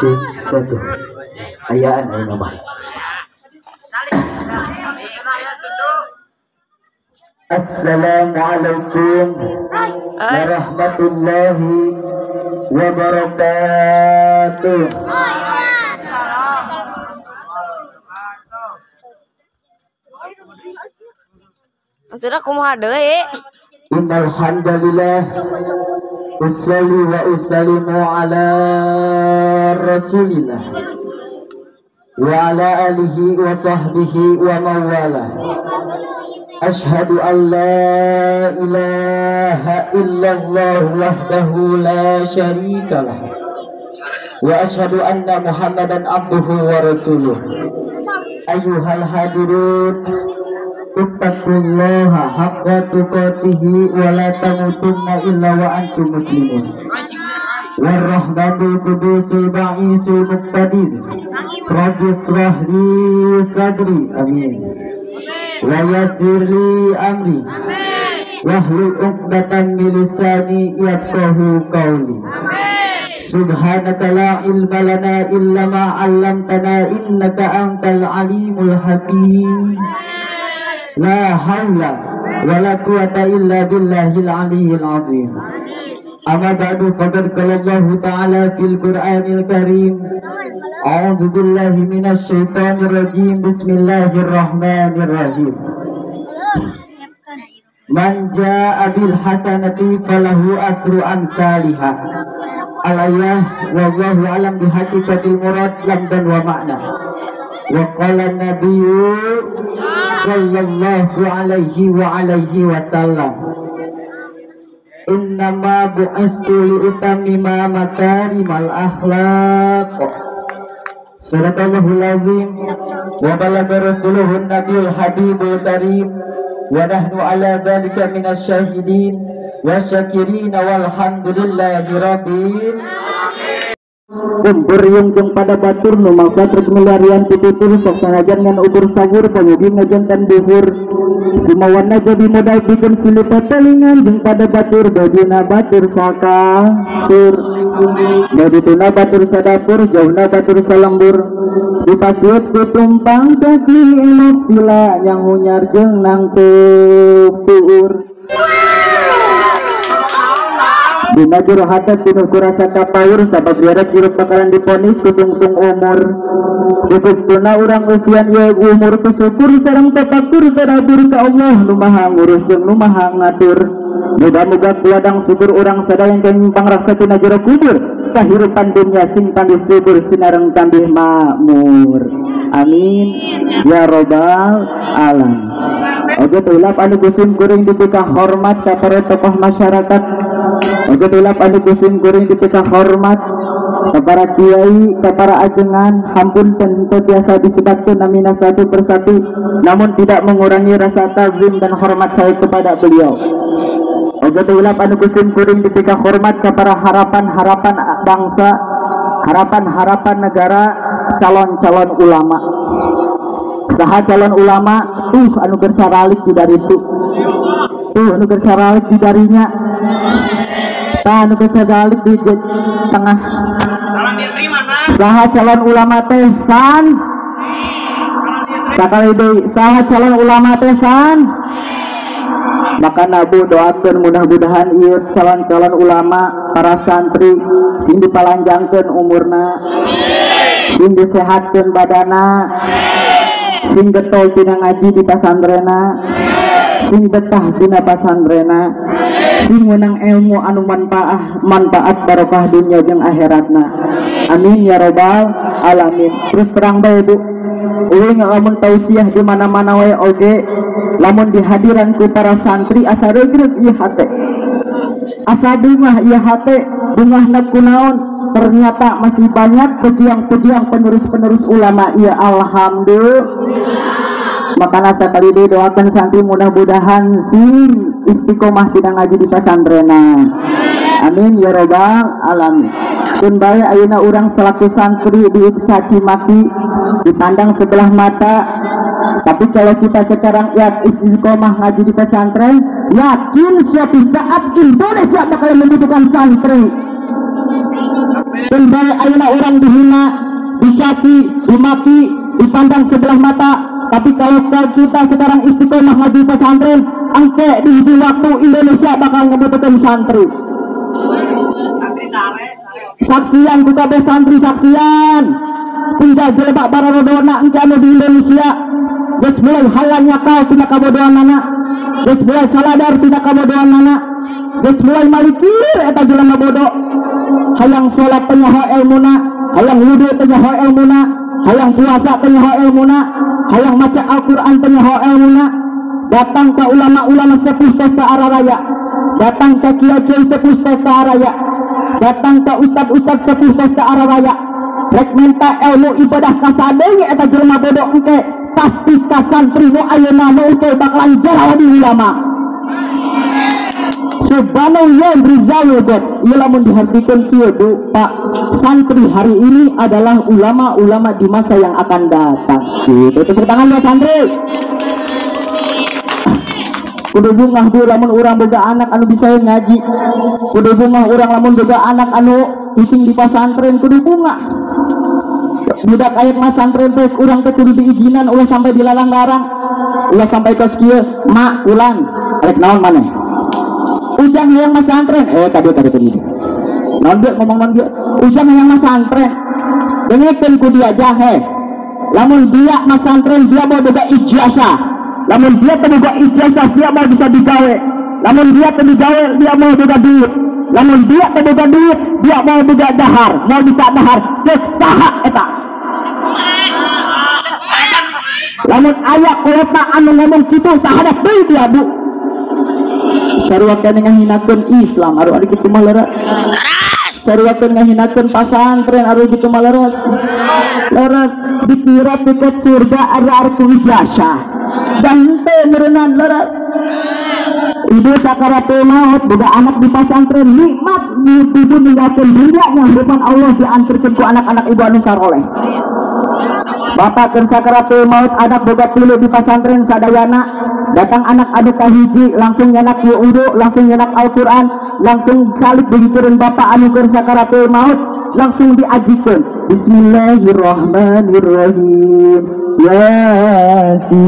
Cek satu. Ayaan ayo mah. Assalamualaikum warahmatullahi wabarakatuh. Sudah kumaha deui? Innal hamdalillah ussalli wa usallimu ala rasulillah wa ala alihi wa sahbihi wa mawala. Ashhadu an la ilaha illallah wahdahu la syarikalah wa ashhadu anna muhammadan abduhu wa rasuluh. Ayyuhal hadirun, ittaqullaha haqqa tuqatih wa la tamutunna illa wa antum muslimun. Warahmatul qudusul ba'isul muqtadir rabbi israh li sadri amin wa yassir li amri wahlul 'uqdatam min lisani yafqahu qawli. Subhanaka la ilma lana illa ma 'allamtana innaka antal alimul hakim. La haula wa la quwata illa billahil aliyyil azim. Amma ba'du, faqad qala Allah ta'ala fil Qur'anil Karim. A'udzu billahi minasy syaithanir rajim. Bismillahirrahmanirrahim. Man jaa'a bil hasanati falahu asru amsalihha. Al-ayah wallahu alam bihaqiqatil murad lamdan wa ma'na. Wa qala an-nabiyyu sallallahu alaihi wa sallam, innama bu'istu liutammima makarimal akhlaq. Sadaqallahul azim wa balagha rasuluhun nabiyul habibul karim wa nahnu ala dhalika minasy syahidin wa syakirin walhamdulillahi rabbil Kumpuriung jeung pada batur nu mangsa truk milarian pitutur sok sanajan ngan ukur sahur pamudi ngajengkan duhur sumawana jadi modal bikin silu tetelingan jeung pada batur badina batur saka sur badituna batur sadapur jauhna batur salembur dipasiut ku tumpang kaki elok sila yang hunyar jeung nang tuur dina juru hata sinu kurasa kapaur sabab biara juru bakalan diponis kutungtung umur dipustuna urang usian ya umur kesyukur sareng tapakur sadabur ka Allah nu maha ngurus jeung nu maha ngatur. Mudah-mudahan kuadang subur urang sadayang kang pangraksa tina jero kubur kahirupan dunya sing tambih subur sinareng tambih makmur. Amin ya robbal alam. Oke tulap anu kusim kuring dipika hormat ka para tokoh masyarakat. Oke tulap anu kusim kuring dipika hormat ka para kiai, ka para ajengan. Hampun tentu biasa disebatkan namina satu persatu, namun tidak mengurangi rasa tazim dan hormat saya kepada beliau. Oke tulap anu kusim kuring dipika hormat ka para harapan-harapan bangsa, harapan-harapan negara, calon-calon ulama. Saha calon ulama anu kercaralik di dari itu anu kercaralik di darinya anu kercaralik di tengah saha calon ulama teh san sakali deui saha calon ulama teh san maka nabu doakeun mudah-mudahan ieu calon-calon ulama para santri sing dipalanjangkeun umurna sing disehatkeun badana sing getol tina ngaji di pasantrenna sing betah tina pasantrenna sing menang ilmu anu manfaat barokah dunia jeung akhiratna. Amin ya robbal alamin. Terus terang bae Bu, uling lamun tausiah di mana-mana wae oge lamun dihadiran ku para santri asa regreg ieu hate asa bungah ieu hate bungahna kunaon ternyata masih banyak pejuang-pejuang penerus-penerus ulama ya alhamdulillah. Makanya sekali doakan santri mudah-mudahan sing istiqomah tidak ngaji di pasantrenna. Amin ya robbal alamin. Kun bae ayeuna urang selaku santri dicaci maki dipandang sebelah mata, tapi kalau kita sekarang ya istiqomah ngaji di pesantren, yakin suatu saat Indonesia bakal membutuhkan santri. Kembali ayeuna orang dihina, dicaci, dimaki, dipandang sebelah mata. Tapi kalau kita sekarang istiqomah maju pesantren, angke di hiji waktu Indonesia bakal ngebutuhkan santri. Saksian buka santri saksian. Tinggal jelebak barodona engke anu di Indonesia. Geus mulai halang nyakal tina kabodohan anak. Geus mulai saladar tina kabodohan anak. Geus mulai malikir eta jelema bodoh. Hayang salat teh nyaho ilmuna, hayang wudu teh nyaho ilmuna, hayang puasa teh nyaho ilmuna, hayang maca Al-Qur'an teh nyaho ilmuna. Datang ke ulama-ulama sepuh teh ka araraya. Datang ke kiai-kiai sepuh teh ka araraya. Datang ke ustad-ustad sepuh teh ka araraya. Rek minta ilmu ibadah kasadenya eta jelema bodoh engke pasti ka santri nu ayeuna nu engke bakalan jauh di ulama. Subhanallah rizaludot. Ieu lamun dihartikeun kieu Bu Pak, santri hari ini adalah ulama-ulama di masa yang akan datang. Gitu tepuk tangan ya santri. Kudu bungah Bu lamun urang boga anak anu bisa ngaji. Kudu bungah urang lamun boga anak anu kucing di pesantren kudu bungah. Budak ayat mas santren teh urang teh kudu diizinan ulah sampai dilarang-larang. Ulah sampai kos kieu, mak ulan rek naon maneh? Ujang yang mas santren, tadi naon dia ngomong naon dia? Ujang yang mas santren. Dengekeun ku dia jahe. Lamun dia mas santren dia mau boga ijazah. Lamun dia teu boga ijazah dia mau bisa digawe. Lamun dia teu digawe dia mau boga duit. Lamun dia teu boga duit dia mau boga dahar, mau bisa dahar. Cek saha eta? Lamun aya kota anu ngomong kitu sahadat deui dia Bu. Sarua kana ngahinakeun Islam aru ari kitu mah leres. Sarua kana ngahinakeun pasantren aru kitu mah leres. Leres dikira tiket surga ada arti ijazah. Dan teu meureunana leres. Ibu sakaratul maut boga anak di pasantren nikmat ibu ninggalkeun dunya yang depan Allah diantarkeun ku anak-anak ibu anu saroleh. Bapak keur sakaratul maut anak boga 3 di pasantren sadayana. Datang anak anu kahiji langsung nyanak wudu, langsung nyanak Al-Qur'an, langsung kalik digitureun bapak anu keur sakaratul maut, langsung diajikeun. Bismillahirrahmanirrahim. Yasin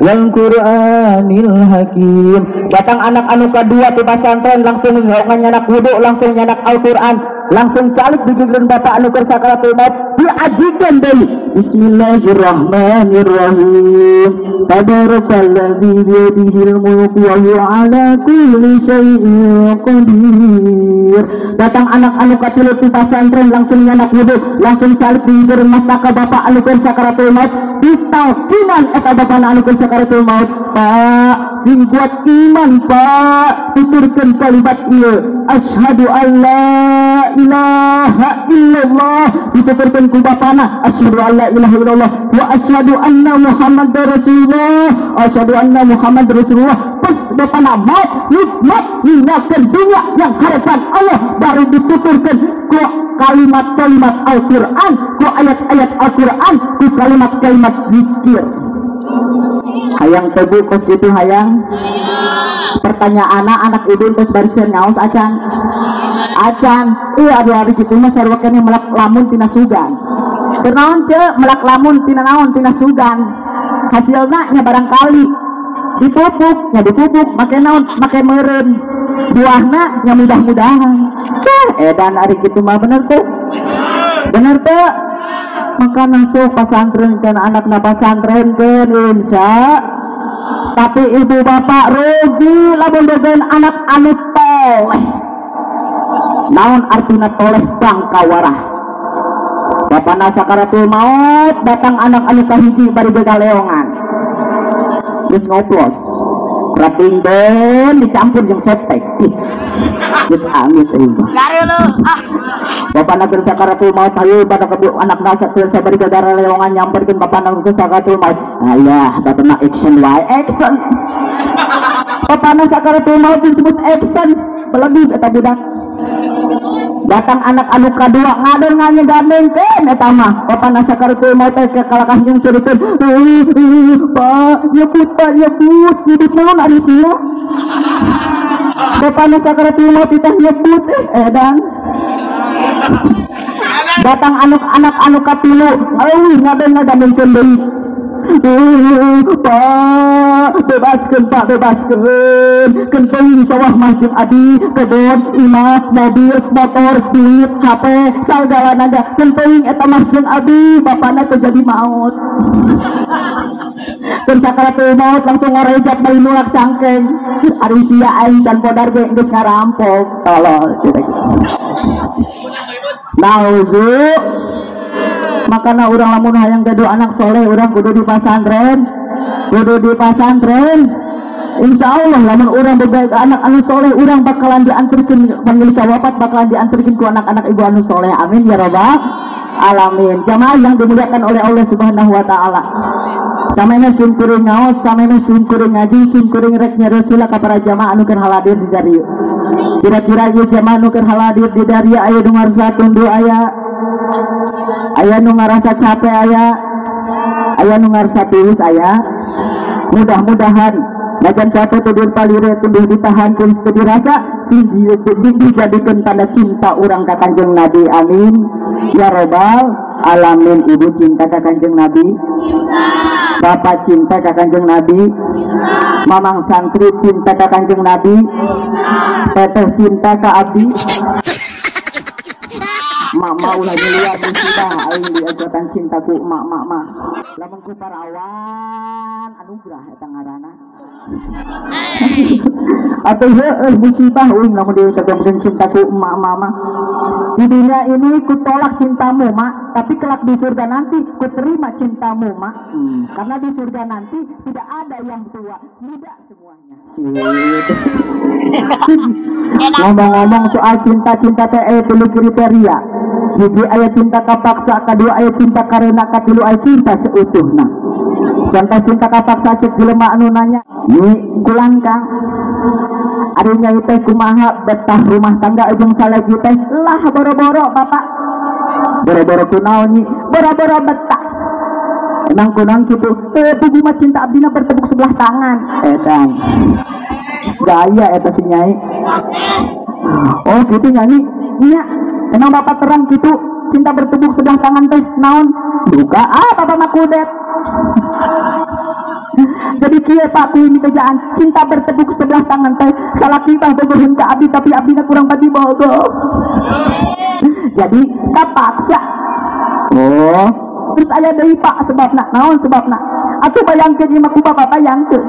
wal Qur'anil Hakim. Datang anak anu kadua di pesantren langsung nyanak wudu, langsung nyanak Al-Qur'an, langsung calik digitureun bapak anu keur sakaratul maut, diajikeun deui. Bismillahirrahmanirrahim. Tabarakalladzi biyadihil mulku wa huwa ala kulli syai'in qadir. Datang anak anu katilu ti pesantren langsung nyanak wudu, langsung calik digitureun mastaka bapak anu keur sakaratul maut, ditalkinan eta bapak anu keur sakaratul maut. Pak, sing kuat iman Pak, tuturkeun kalimat ieu. Asyhadu an la ilaha illallah. Dituturkeun ku bapana, asyhadu an la ilaha illallah wa asyhadu anna Muhammadar Rasulullah. Asyhadu anna Muhammad Rasulullah. Pas bapana maut nikmat ninggalkeun dunya yang harapan Allah, baru dituturkeun ku kalimat-kalimat Al-Qur'an, ku ayat-ayat Al-Qur'an, ku kalimat-kalimat zikir. Hayang tebu kos itu hayang. Pertanyaan anak ibu terus barisan nyaos acan. Aduh kitu mah sarua keneh melak lamun tina sugan. Teu naon ce melak lamun tina naon tina sugan. Hasilna nya barangkali dipupuk make naon make meureun. Buahna nya mudah-mudahan. Edan ari kitu mah bener tuh. Bener teu? Maka nasuh pasantren kan anakna pasantren keun insya. Tapi ibu bapak rugi lamun bogaeun anak anu toleh. Naon artina toleh bangka warah. Bapana sakaratul maut datang anak anu kahiji bari begaleongan. Geus ngoplos. Rating den dicampur jeung sotek. Geus amit euy. Gari lu. Bapana keur sakaratul maut hayu pada kebu anak nasa keur sabari gagara leongan nyamperkeun bapana keur sakaratul maut. Ayah bapana action wae action. Bapana sakaratul maut disebut action. Pelebih eta budak. Datang anak anu kadua ngadon nganyegandengkeun eta mah. Bapana sakaratul maut teh kalakah jeung surikeun. Pak, ya put, hidup naon ari sia? bapana sakaratul maut teh nyebut edan datang anak-anak anu kapilu ngadameunkeun deui Pak bebaskan kenteng sawah masjid adi kebon imah mobil motor duit HP segala naga kenteng eta masjid adi bapana terjadi maut dan sakaratul maut langsung ngorejak bayi nulak cangkeng ari sia aing dan podar ge geus ngarampok tolol nauzu makana urang lamun hayang gaduh anak soleh urang kudu di pesantren insya Allah lamun urang boga anak anu soleh urang bakalan diantarkeun panggil wafat bakalan diantarkeun ku anak-anak ibu anu soleh amin ya rabbal alamin jamaah yang dimuliakan oleh Allah subhanahu wa ta'ala samana sim kuring ngaos samana sim kuring ngaji sim kuring rek nyarosila ka para jamaah anu keur haladir di darieu kira-kira ieu jamaah anu keur haladir di darieu aya nu ngarasa tundu aya nu ngarasa capek aya nu ngarasa tiris mudah-mudahan najan capek tuduh palire tuduh ditahan kun studi rasa sing dijadikeun tanda cinta urang ka Kanjeng Nabi amin ya rabbal alamin. Ibu cinta ka Kanjeng Nabi, bapak cinta ka Kanjeng Nabi, mamang santri cinta ka Kanjeng Nabi, teteh cinta ka abdi. Mak ulah dilihat cinta aing diajarkan cintaku mak lamun ku parawan anugerah eta ngaranna atuh heueuh musibah uing lamun diajarkan cintaku mak di dunia ini ku tolak cintamu mak tapi kelak di surga nanti ku terima cintamu mak karena di surga nanti tidak ada yang tua muda semuanya. Ngomong-ngomong soal cinta teh perlu kriteria. Hiji ayat cinta kapaksa, kedua ayat cinta karena, katilu ayat cinta seutuhna. Contoh cinta kapaksa cek jelema anu nanya, "Ni kulang Kang, ari nyai teh kumaha betah rumah tangga ujung salegi teh?" Lah boro-boro Bapak. Boro-boro kunaon nyi? Boro-boro betah. Emang kunang gitu, tubuh mah cinta abdina bertepuk sebelah tangan. Edan. Gaya eta si nyai. Oh gitu nyanyi. Iya. Emang Bapak terang gitu cinta bertepuk sebelah tangan teh naon? Duka Bapak mah kudet. Jadi kieu Pak kuing kerjaan cinta bertepuk sebelah tangan teh salaki tah bogoheun ka abdi tapi abdina kurang pati bogo. Jadi kapaksa. Oh, terus aya deui Pak sebabna. Naon sebabna? Atuh bayangkeun ieu mah ku Bapak bayangkeun.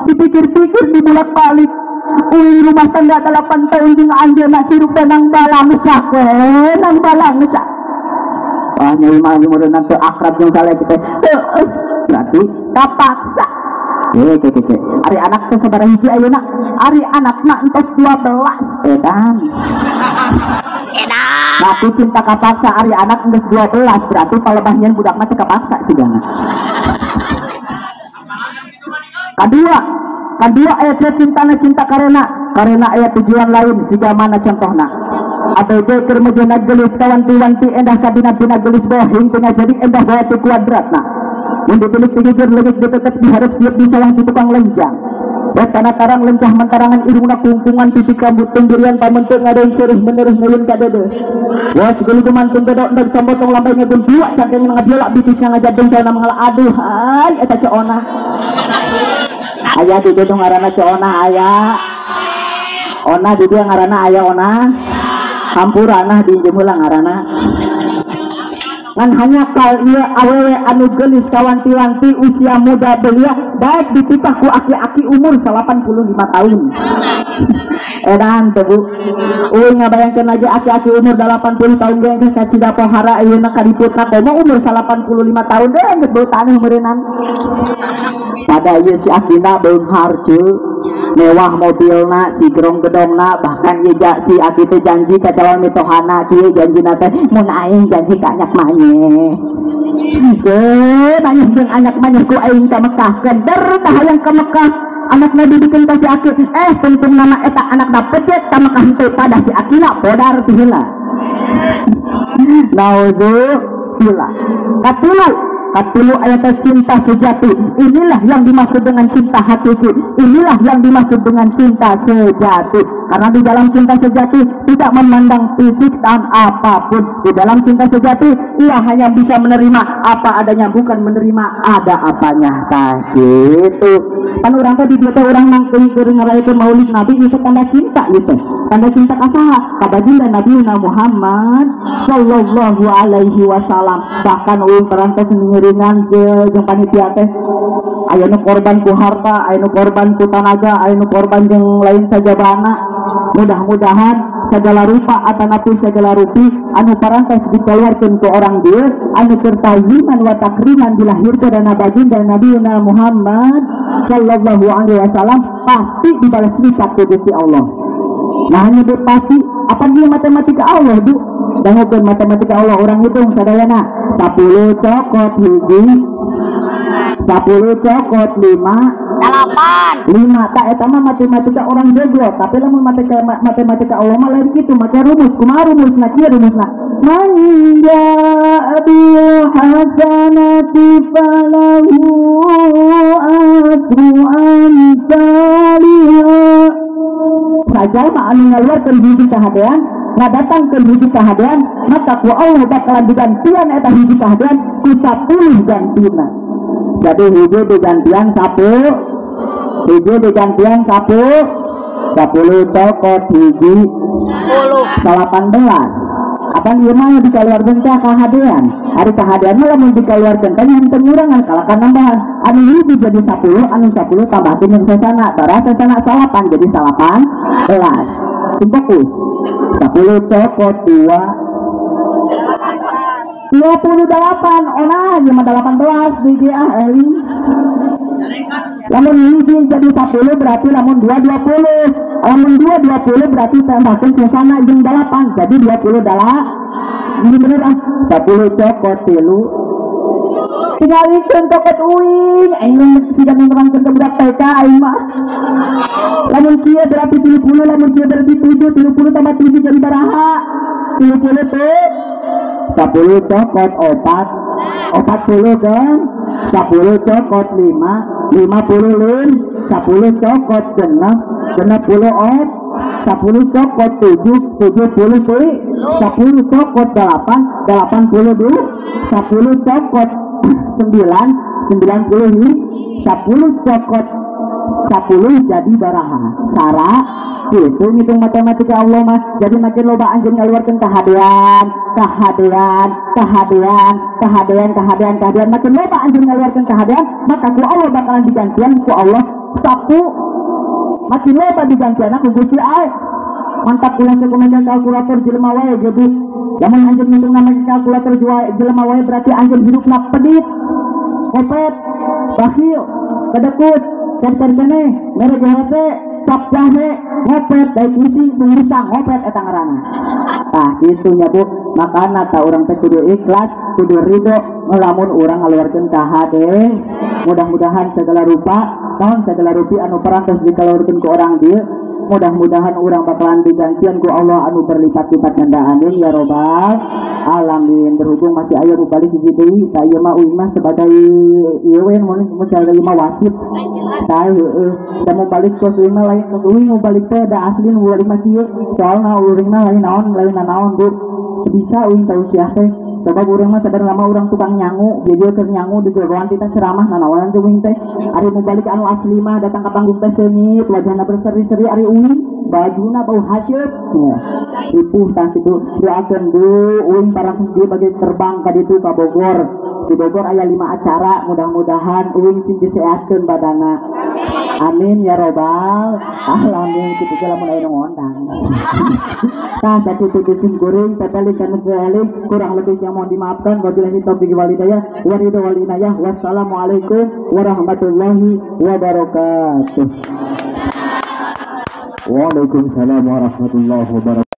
Dipikir-pikir dibulak-balik. Rumah tangga 8 tahun jeung anjeunna hirup nang balangsa nang balangsa. Wah nyai mah nyumureunna teu akrab jeung saleh teh. Berarti kapaksa. Ari anak teh sabaraha hiji ayeuna? Ari anakna entos 12 edan. Berarti cinta kapaksa ari anak geus 12 berarti palebah nyen budak mah teh kapaksa sigana. Kedua ayat cinta karena ayat tujuan lain siga mana contohna atau keur mejana gelis kawanti-wanti endah kadina-dina gelis bawah hingtengah jadi endah bawah tu kuadratna mun ditulis tinggikeur leungit ditetep diharap siap disawang di tukang lenjang betana tarang lencah mentarangan irungna kungkungan titik rambut tunggirian pamenteung ngadeung seureus menerus neueun ka dede wa segala kumantung gedok ndak sambotong lambai ngeun dua cangkeng ngadiolak bitisna ngajadeng kana mangala aduh hai eta coona aya di gedung ngaranna coona aya ona di dia ngaranna aya ona hampurana di jemeulang ngaranna ngan hanya kal ieu awewe anu geulis kawanti-wanti usia muda belia daek dititah ku aki-aki umur 85 tahun. Edan teh Bu. Euy ngabayangkeun lagi aki-aki umur 80 tahun ge geus cacida pohara ayeuna kadiputna komo umur 85 tahun deh geus beu taneuh meureunan. Pada ieu si akina beunghar ceu. Mewah mobilna, si gerong gedongna, bahkan ieu si aki teh janji ka calon mitohana kieu janjina teh mun aing janji ka anyak manyeh. Nanya jeung anyak manyeh ku aing ka Mekah keder tah hayang ka Mekah anakna didikeun ka si aki penting nama eta anakna pecet ka Mekah henteu pada si akina podar ti heula. Nauzubillah. Katilu Katilu ayat cinta sejati. Inilah yang dimaksud dengan cinta hakiki. Inilah yang dimaksud dengan cinta sejati. Karena di dalam cinta sejati tidak memandang fisik dan apapun. Di dalam cinta sejati ia hanya bisa menerima apa adanya, bukan menerima ada apanya. Gitu. Kan orang tadi dia orang nangkring ngerayakeun Maulid Nabi itu tanda cinta gitu. Tanda cinta kasaha ka baginda Nabi Muhammad sallallahu alaihi wasallam. Bahkan ulun perantos ngiringan jeung panitia teh aya nu korban ku harta, aya nu korban ku tanaga, aya nu korban jeung lain sajabana. Mudah-mudahan segala rupa atanapi segala rupi anu parantos dikeluarkeun ku orang dieu anu keur taziman wa takriman dilahirkeun dana baginda Nabi Muhammad sallallahu alaihi wasallam pasti dibalas lipat ku Gusti Allah. Nah nyebut pasti apa dia matematika Allah du? Dangukeun matematika Allah orang hitung sadayana 10 cokot hiji 10 cokot 5 tak eta mah matematika orang jeglot, tapi lamun matematika Allah mah lain kitu make rumus. Kumaha rumusna? Kieu rumusna. Man jaa bil hasanati falahu asru amsalihha. Sajalma anu ngaluarkeun hiji kahadean, ngadatangkeun hiji kahadean, maka ku Allah bakalan digantian eta hiji kahadean ku 10 gantina. Jadi hiji digantian 10, hiji digantian 10 cokot hiji 18. Apa ieu mah dikeluarkeun teh kahadean. Ari kahadean mah lamun dikeluarkeun teh henteu ngurangan kalakan nambahan. Anu hiji jadi 10, anu 10 tambahkeun jeung sasana. Bara sasana 8 jadi 18. Sing fokus. 10 cokot 28. Ona ieu mah 18 di dia eling. Lamun hiji jadi 10 berarti lamun 2 20. Lamun 2 20 berarti tambahkeun sasana jeung 8 jadi 28. Ini bener ah. 10 cokot 3. Tingalikeun cokot uing aing siga nerangkeun ka budak TK aing mah. Lamun kieu berarti 30, lamun kieu berarti 7, 30 tambah 7 jadi baraha? 30 teh 10 cokot 40 kan 10 cokot 5 50 lin 10 cokot 6 60 10 cokot 7 70 teh 10 cokot 8 80 dulu 10 cokot 9 90 ini 10 cokot 10 jadi baraha sara itu ngitung matematika Allah mah. Jadi makin loba anjeun ngaluarkeun kahadean makin loba anjeun ngaluarkeun kahadean maka ku Allah bakalan digantian ku Allah sapu makin loba digantian ku Gusti Allah. Mantap ulah sakumaha kalkulator jelema wae jadi lamun anjeun ngitung nama kalkulator jelema wae berarti anjeun hidupna pedit kopet bakhil kadekut kene mere gehase cap jahe ngopet daik isi pengisang ngopet eta ngaranna. Tah kitu nya Bu, makana ta urang teh kudu ikhlas, kudu ridho ngelamun urang ngaluarkeun ka hade. Mudah-mudahan segala rupa segala rupi anu parantos dikaluarkeun ku urang dieu mudah-mudahan orang bakalan digantian ku Allah anu berlipat-lipat ganda. Amin ya robbal alamin. Berhubung masih aya balik hiji deui ta ieu mah uing mah sebagai ieu we mun mencari mah wasit tah heueuh da mau balik kos uing mah lain uing mau balik teh da asli nu balik mah kieu soalna uing mah lain naon Bu bisa uing tau siah teh sebab urang mah sadar lama urang tukang nyangu jadi keur nyangu di jeroan kita ceramah nanaonan teh uing teh ari mau balik anu asli mah datang ka panggung teh seungit wajahna berseri-seri ari uing bajuna bau hasyep ipuh tah kitu doakeun Bu uing parantos dieu bagi terbang ka ditu ka Bogor. Di Bogor aya 5 acara mudah-mudahan uing sing disehatkeun badana. Amin ya robbal alamin. Kitu ge lamun aya nu ngondang tah sakitu sing kuring tatali kana kurang lebihnya mohon dimaafkan. Wabillahi taufiq wal hidayah wa ridho wal inayah. Wassalamualaikum warahmatullahi wabarakatuh. Waalaikumsalam warahmatullahi wabarakatuh.